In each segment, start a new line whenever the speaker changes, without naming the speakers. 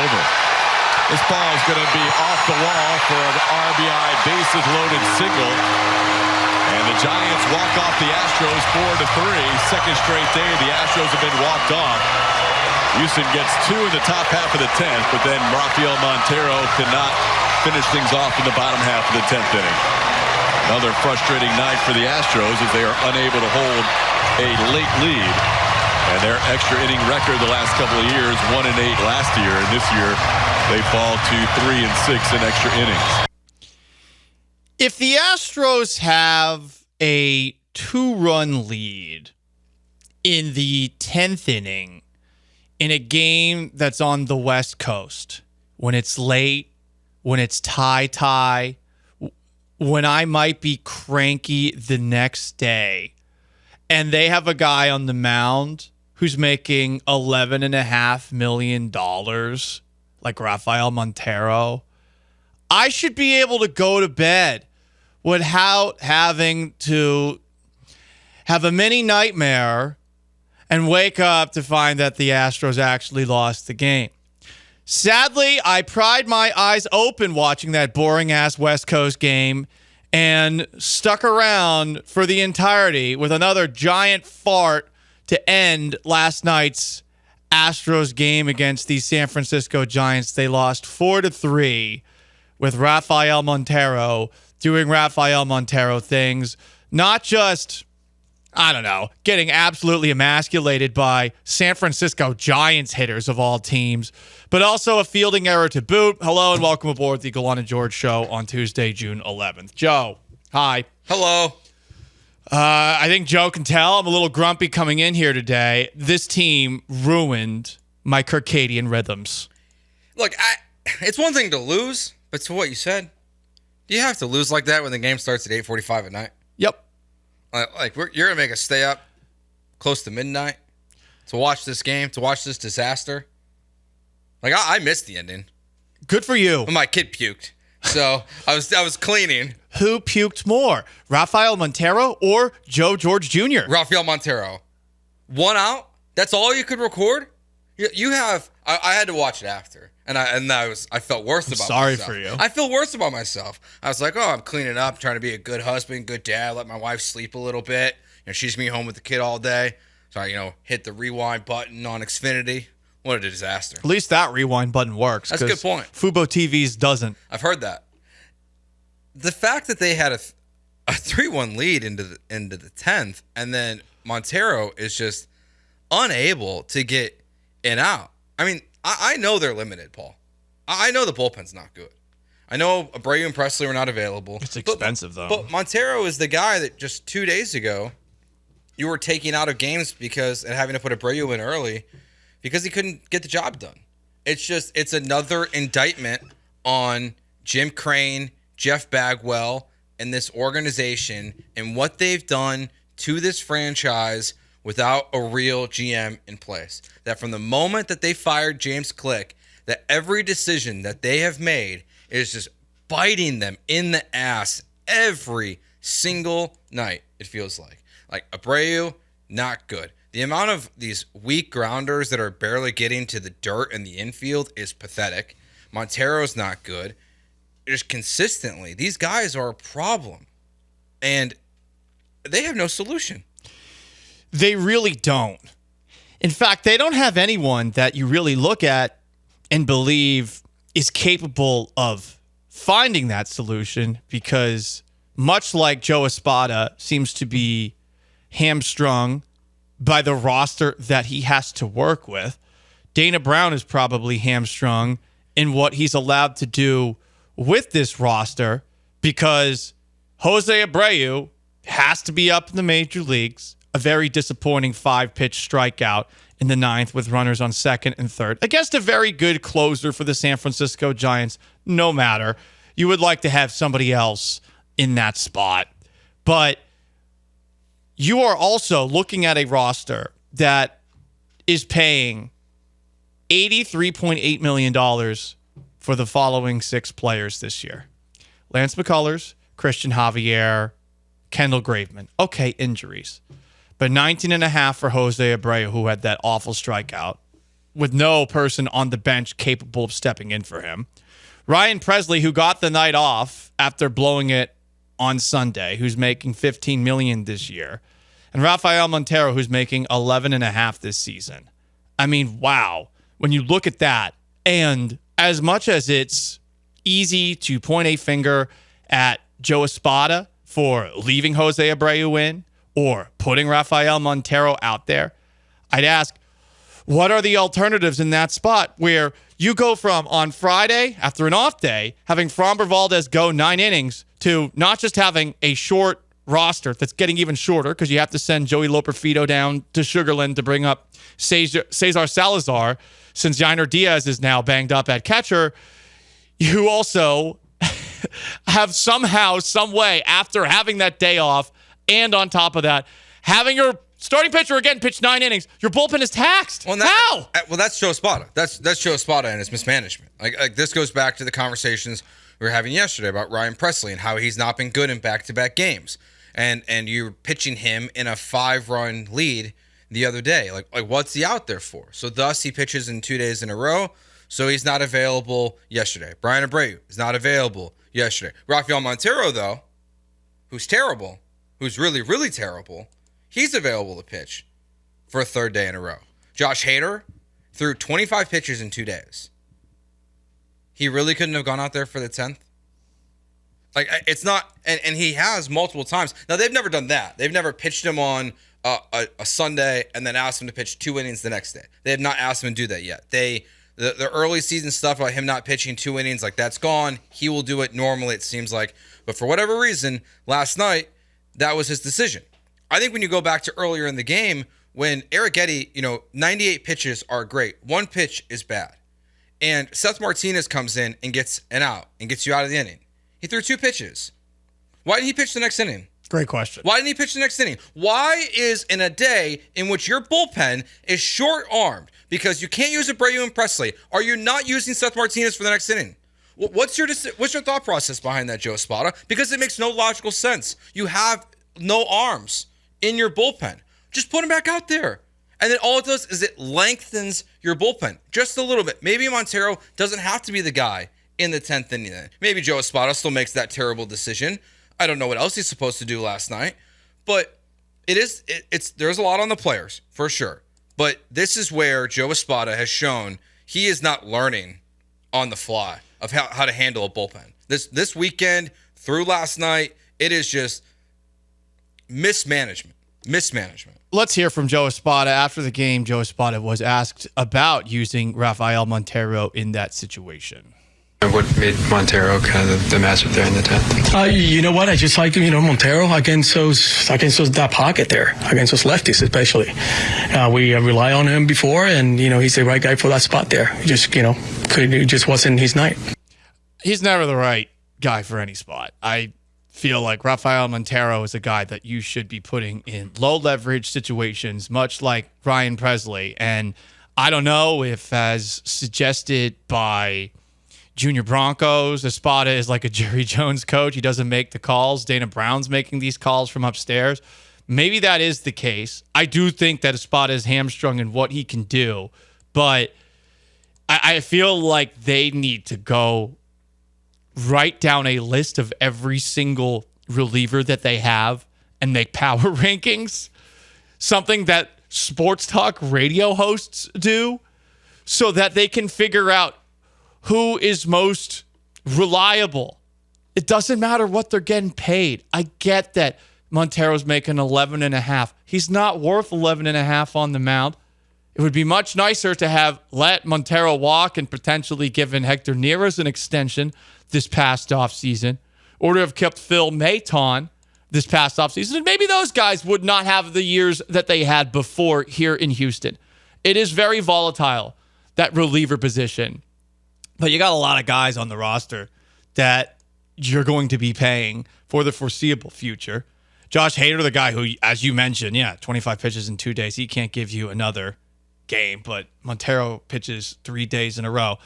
over. This ball is going to be off the wall for an RBI bases-loaded single. And the Giants walk off the Astros 4-3. Second straight day the Astros have been walked off. Houston gets 2 in the top half of the 10th, but then Rafael Montero cannot finish things off in the bottom half of the 10th inning. Another frustrating night for the Astros as they are unable to hold a late lead. And their extra inning record the last couple of years, 1-8 last year, and this year they fall to 3-6 in extra innings.
If the Astros have a 2-run lead in the 10th inning in a game that's on the West Coast, when it's late, when it's tie, when I might be cranky the next day, and they have a guy on the mound who's making $11.5 million, like Rafael Montero, I should be able to go to bed without having to have a mini nightmare and wake up to find that the Astros actually lost the game. Sadly, I pried my eyes open watching that boring-ass West Coast game and stuck around for the entirety with another giant fart to end last night's Astros game against the San Francisco Giants. They lost 4-3 with Rafael Montero doing Rafael Montero things, not just, I don't know, getting absolutely emasculated by San Francisco Giants hitters of all teams, but also a fielding error to boot. Hello and welcome aboard the Gallant and George Show on Tuesday, June 11th. Joe, hi.
Hello.
I think Joe can tell I'm a little grumpy coming in here today. This team ruined my circadian rhythms.
Look, it's one thing to lose, but to what you said, do you have to lose like that when the game starts at 8:45 at night?
Yep.
You're going to make us stay up close to midnight to watch this game, to watch this disaster? Like, I missed the ending.
Good for you.
My kid puked, so I was cleaning.
Who puked more, Rafael Montero or Joe George Jr.?
Rafael Montero. 1 out? That's all you could record? You have... I had to watch it after, and I felt worse about myself.
Sorry for you.
I feel worse about myself. I was like, I'm cleaning up, trying to be a good husband, good dad, let my wife sleep a little bit. She's me home with the kid all day. So I, hit the rewind button on Xfinity. What a disaster.
At least that rewind button works.
That's a good point.
Fubo TV's doesn't.
I've heard that. The fact that they had a 3-1 lead into the 10th, and then Montero is just unable to get in out. I mean, I know they're limited, Paul. I know the bullpen's not good. I know Abreu and Presley were not available.
It's expensive, though.
But Montero is the guy that just 2 days ago you were taking out of games and having to put Abreu in early because he couldn't get the job done. It's another indictment on Jim Crane, Jeff Bagwell, and this organization and what they've done to this franchise without a real GM in place. That from the moment that they fired James Click, that every decision that they have made is just biting them in the ass every single night, it feels like. Like Abreu, not good. The amount of these weak grounders that are barely getting to the dirt in the infield is pathetic. Montero's not good. Just consistently, these guys are a problem. And they have no solution.
They really don't. In fact, they don't have anyone that you really look at and believe is capable of finding that solution because much like Joe Espada seems to be hamstrung by the roster that he has to work with, Dana Brown is probably hamstrung in what he's allowed to do with this roster because Jose Abreu has to be up in the major leagues. A very disappointing 5-pitch strikeout in the 9th with runners on 2nd and 3rd against a very good closer for the San Francisco Giants. No matter. You would like to have somebody else in that spot. But you are also looking at a roster that is paying $83.8 million for the following 6 players this year. Lance McCullers, Christian Javier, Kendall Graveman. Okay, injuries. But 19.5 for Jose Abreu, who had that awful strikeout. with no person on the bench capable of stepping in for him. Ryan Presley, who got the night off after blowing it on Sunday, who's making $15 million this year. And Rafael Montero, who's making $11.5 this season. I mean, wow. When you look at that, and as much as it's easy to point a finger at Joe Espada for leaving Jose Abreu in or putting Rafael Montero out there, I'd ask, what are the alternatives in that spot where you go from on Friday, after an off day, having Framber Valdez go 9 innings to not just having a short roster that's getting even shorter because you have to send Joey Loperfido down to Sugarland to bring up Cesar Salazar since Yainer Diaz is now banged up at catcher. You also have somehow, some way, after having that day off and on top of that, having your starting pitcher again pitch 9 innings, your bullpen is taxed.
Well,
How?
Well, that's Joe Espada. That's Joe Espada and his mismanagement. Like this goes back to the conversations we were having yesterday about Ryan Presley and how he's not been good in back-to-back games. And you're pitching him in a 5-run lead the other day. Like what's he out there for? So thus he pitches in 2 days in a row. So he's not available yesterday. Brian Abreu is not available yesterday. Rafael Montero, though, who's terrible, who's really, really terrible, he's available to pitch for a 3rd day in a row. Josh Hader threw 25 pitches in 2 days. He really couldn't have gone out there for the 10th? Like, it's not, and he has multiple times. Now, they've never done that. They've never pitched him on a Sunday and then asked him to pitch 2 innings the next day. They have not asked him to do that yet. The early season stuff about him not pitching 2 innings, like, that's gone. He will do it normally, it seems like. But for whatever reason, last night, that was his decision. I think when you go back to earlier in the game, when Eric Eddy, 98 pitches are great. 1 pitch is bad. And Seth Martinez comes in and gets an out and gets you out of the inning. He threw 2 pitches. Why didn't he pitch the next inning?
Great question.
Why didn't he pitch the next inning? Why is in a day in which your bullpen is short-armed because you can't use Abreu and Presley, are you not using Seth Martinez for the next inning? What's your thought process behind that, Joe Espada? Because it makes no logical sense. You have no arms in your bullpen. Just put him back out there. And then all it does is it lengthens your bullpen just a little bit. Maybe Montero doesn't have to be the guy in the 10th inning. Maybe Joe Espada still makes that terrible decision. I don't know what else he's supposed to do last night. But there's a lot on the players, for sure. But this is where Joe Espada has shown he is not learning on the fly of how to handle a bullpen. This weekend, through last night, it is just mismanagement.
Let's hear from Joe Espada. After the game, Joe Espada was asked about using Rafael Montero in that situation.
What made Montero kind of the matchup there in the 10th?
You know what? I just like, Montero against that pocket there, against those lefties especially. We rely on him before, and, he's the right guy for that spot there. It just wasn't his night.
He's never the right guy for any spot. I feel like Rafael Montero is a guy that you should be putting in low leverage situations, much like Ryan Presley. And I don't know if, as suggested by Junior Broncos, Espada is like a Jerry Jones coach. He doesn't make the calls. Dana Brown's making these calls from upstairs. Maybe that is the case. I do think that Espada is hamstrung in what he can do, but I feel like they need to go write down a list of every single reliever that they have and make power rankings, something that sports talk radio hosts do, so that they can figure out who is most reliable. It doesn't matter what they're getting paid. I get that Montero's making 11.5. He's not worth 11.5 on the mound. It would be much nicer to have let Montero walk and potentially given Hector Neris an extension this past offseason, or to have kept Phil Maton this past offseason. And maybe those guys would not have the years that they had before here in Houston. It is very volatile, that reliever position. But you got a lot of guys on the roster that you're going to be paying for the foreseeable future. Josh Hader, the guy who, as you mentioned, 25 pitches in 2 days. He can't give you another game, but Montero pitches 3 days in a row.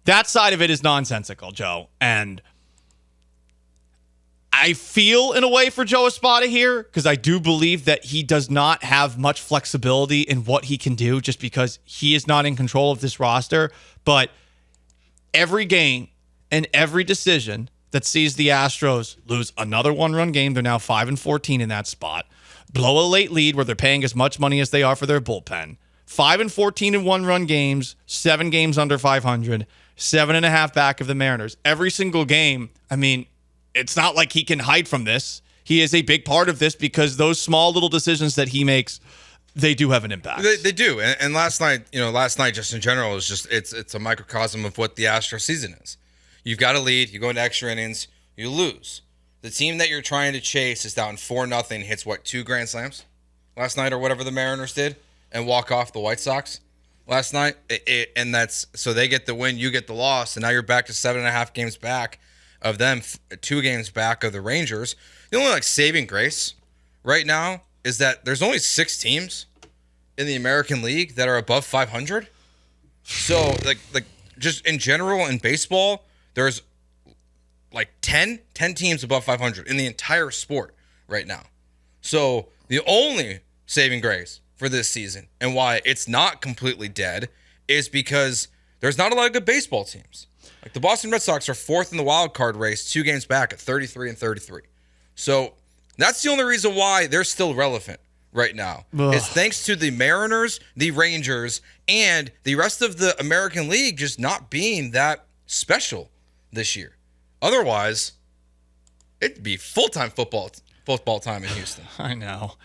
That side of it is nonsensical, Joe. And I feel in a way for Joe Espada here because I do believe that he does not have much flexibility in what he can do just because he is not in control of this roster. But every game and every decision that sees the Astros lose another one-run game, they're now 5-14 in that spot, blow a late lead where they're paying as much money as they are for their bullpen, 5-14 in one-run games, 7 games under 500, 7.5 back of the Mariners. Every single game, I mean, it's not like he can hide from this. He is a big part of this because those small little decisions that he makes, they do have an impact.
They do. And last night just in general is just it's a microcosm of what the Astros season is. You've got a lead, you go into extra innings, you lose. The team that you're trying to chase is down 4-0, hits 2 grand slams last night or whatever the Mariners did, and walk off the White Sox last night. And that's so they get the win, you get the loss, and now you're back to 7.5 games back of them, 2 games back of the Rangers. The only saving grace right now is that there's only 6 teams in the American League that are above 500. So like just in general in baseball, there's 10 teams above 500 in the entire sport right now. So the only saving grace for this season and why it's not completely dead is because there's not a lot of good baseball teams. Like the Boston Red Sox are 4th in the wild card race, 2 games back at 33-33. So that's the only reason why they're still relevant right now. It's thanks to the Mariners, the Rangers, and the rest of the American League just not being that special this year. Otherwise, it'd be full-time football time in Houston.
I know.